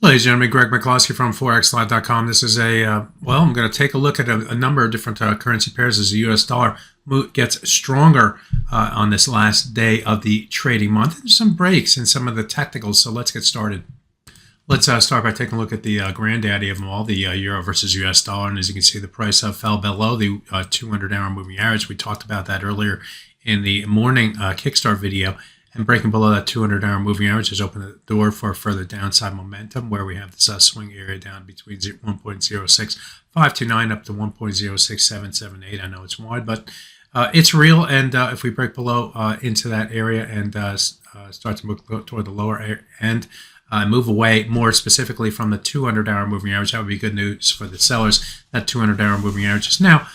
Ladies and gentlemen, Greg McCloskey from ForexLive.com. This is I'm going to take a look at a number of different currency pairs as the U.S. dollar gets stronger on this last day of the trading month. There's some breaks in some of the technicals, so let's get started. Let's start by taking a look at the granddaddy of them all, the euro versus U.S. dollar. And as you can see, the price fell below the 200-hour moving average. We talked about that earlier in the morning Kickstart video. And breaking below that 200-hour moving average has opened the door for further downside momentum, where we have this swing area down between 1.06529 up to 1.06778. I know it's wide, but it's real. And if we break below into that area and start to move toward the lower end, move away more specifically from the 200-hour moving average, that would be good news for the sellers. That 200-hour moving average is now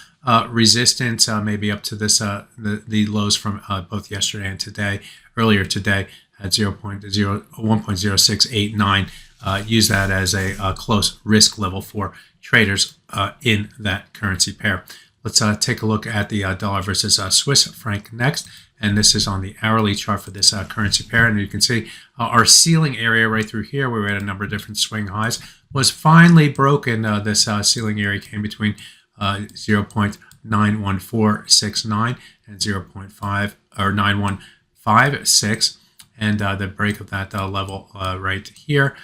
resistance, maybe up to this the lows from both yesterday and today. Earlier today at 1.0689. Use that as a close risk level for traders in that currency pair. Let's take a look at the dollar versus Swiss franc next. And this is on the hourly chart for this currency pair. And you can see our ceiling area right through here, where we had a number of different swing highs, was finally broken. This ceiling area came between 0.91469 and 0.5 or 9156, and the break of that level right here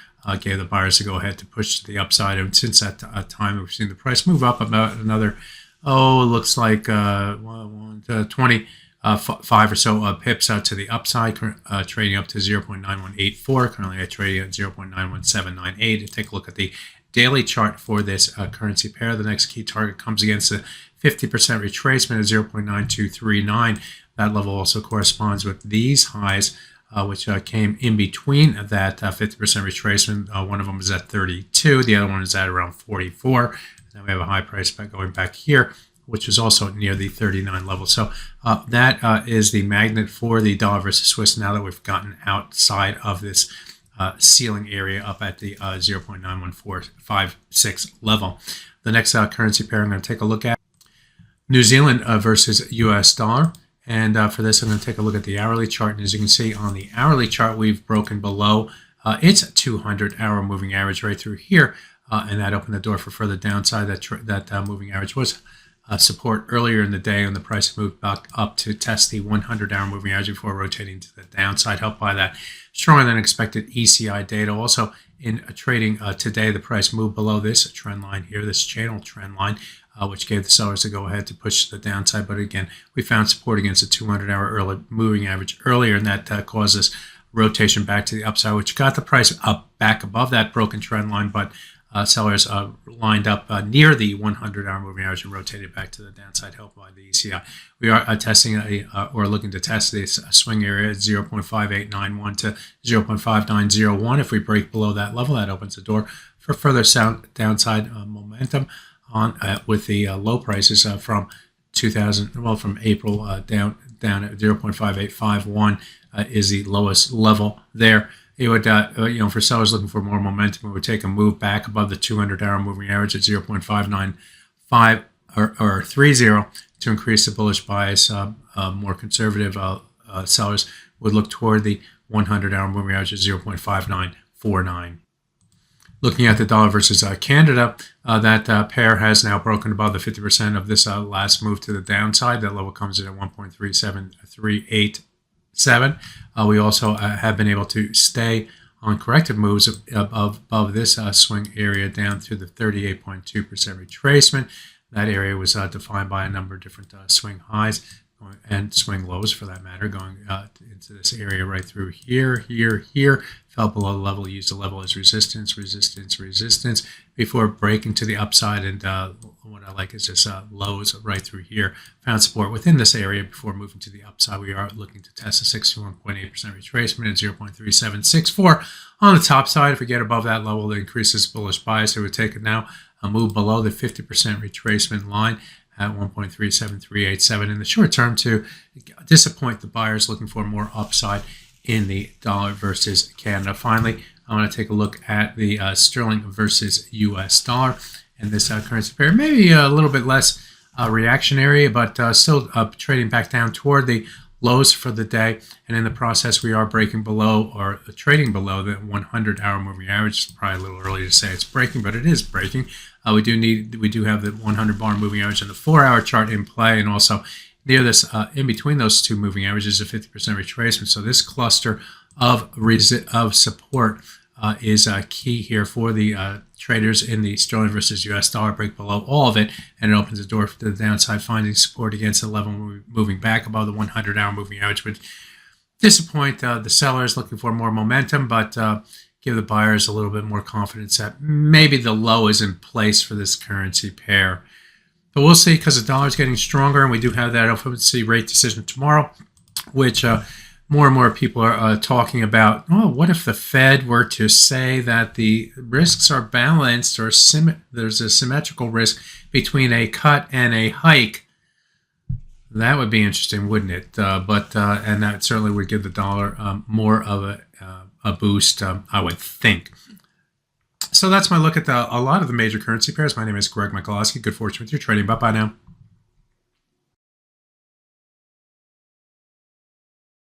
gave the buyers to go ahead to push to the upside. And since that time, we've seen the price move up about another, looks like 25 or so pips to the upside, trading up to 0.9184. Currently, trading at 0.91798. Take a look at the daily chart for this currency pair. The next key target comes against the 50% retracement at 0.9239. That level also corresponds with these highs, which came in between that 50% retracement. One of them is at 32. The other one is at around 44. And then we have a high price going back here, which is also near the 39 level. So that is the magnet for the dollar versus Swiss now that we've gotten outside of this ceiling area up at the 0.91456 level. The next currency pair I'm going to take a look at, New Zealand versus U.S. dollar. And for this, I'm going to take a look at the hourly chart. And as you can see on the hourly chart, we've broken below its 200-hour moving average right through here. And that opened the door for further downside. That moving average was support earlier in the day, and the price moved back up to test the 100-hour moving average before rotating to the downside, helped by that stronger than expected ECI data. Also, in trading today, the price moved below this trend line here, this channel trend line, which gave the sellers to go ahead to push to the downside. But again, we found support against the 200-hour moving average earlier, and that caused this rotation back to the upside, which got the price up back above that broken trend line. But sellers lined up near the 100-hour moving average and rotated back to the downside, helped by the ECI. We are testing or looking to test this swing area at 0.5891 to 0.5901. If we break below that level, that opens the door for further downside momentum on with the low prices from April down at 0.5851 is the lowest level there. It would, for sellers looking for more momentum, it would take a move back above the 200-hour moving average at 0.595 or 30 to increase the bullish bias. More conservative sellers would look toward the 100-hour moving average at 0.5949. Looking at the dollar versus Canada, that pair has now broken above the 50% of this last move to the downside. That level comes in at 1.37387. We also have been able to stay on corrective moves above this swing area down through the 38.2% retracement. That area was defined by a number of different swing highs and swing lows, for that matter, going into this area right through here, fell below the level, used the level as resistance, before breaking to the upside. And what I like is this lows right through here, found support within this area before moving to the upside. We are looking to test a 61.8% retracement at 0.3764 on the top side. If we get above that level, it increases bullish bias. It would take it now a move below the 50% retracement line at 1.37387 in the short term to disappoint the buyers looking for more upside in the dollar versus Canada. Finally, I want to take a look at the sterling versus U.S. dollar. And this currency pair maybe a little bit less reactionary, but still trading back down toward the lows for the day, and in the process we are breaking below or trading below the 100-hour moving average. It's probably a little early to say it's breaking, but it is breaking. We do have the 100-bar moving average and the 4-hour chart in play, and also near this in between those two moving averages, a 50% retracement. So this cluster of support is key here for the traders in the sterling versus US dollar. Break below all of it, and it opens the door to the downside, finding support against the level moving back above the 100-hour moving average. Would disappoint the sellers looking for more momentum, but give the buyers a little bit more confidence that maybe the low is in place for this currency pair. But we'll see, because the dollar is getting stronger, and we do have that FOMC rate decision tomorrow, which more and more people are talking about. Oh, what if the Fed were to say that the risks are balanced, or there's a symmetrical risk between a cut and a hike? That would be interesting, wouldn't it? And that certainly would give the dollar more of a boost, I would think. So that's my look at a lot of the major currency pairs. My name is Greg Michalowski. Good fortune with your trading. Bye-bye now.